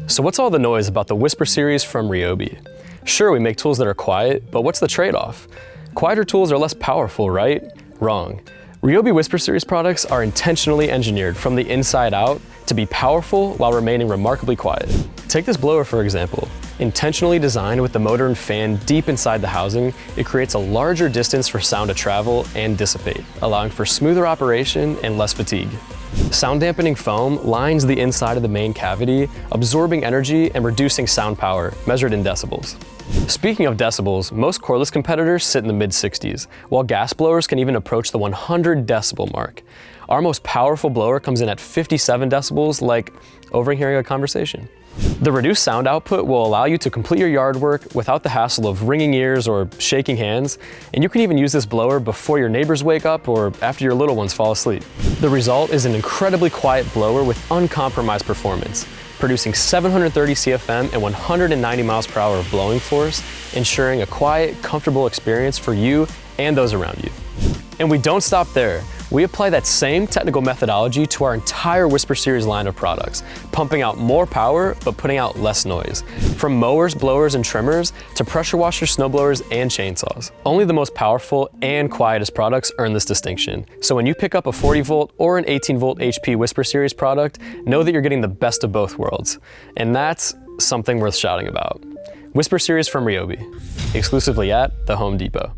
So what's all the noise about the Whisper series from RYOBI? Sure, we make tools that are quiet, but what's the trade-off? Quieter tools are less powerful, right? Wrong. RYOBI Whisper series products are intentionally engineered from the inside out to be powerful while remaining remarkably quiet. Take this blower for example. Intentionally designed with the motor and fan deep inside the housing, it creates a larger distance for sound to travel and dissipate, allowing for smoother operation and less fatigue. Sound dampening foam lines the inside of the main cavity, absorbing energy and reducing sound power, measured in decibels. Speaking of decibels, most cordless competitors sit in the mid-60s, while gas blowers can even approach the 100 decibel mark. Our most powerful blower comes in at 57 decibels, like overhearing a conversation. The reduced sound output will allow you to complete your yard work without the hassle of ringing ears or shaking hands, and you can even use this blower before your neighbors wake up or after your little ones fall asleep. The result is an incredibly quiet blower with uncompromised performance, producing 730 CFM and 190 miles per hour of blowing force, ensuring a quiet, comfortable experience for you and those around you. And we don't stop there. We apply that same technical methodology to our entire Whisper series line of products, pumping out more power but putting out less noise. From mowers, blowers, and trimmers to pressure washers, snowblowers, and chainsaws. Only the most powerful and quietest products earn this distinction. So when you pick up a 40 volt or an 18 volt HP Whisper series product, know that you're getting the best of both worlds. And that's something worth shouting about. Whisper series from RYOBI, exclusively at the Home Depot.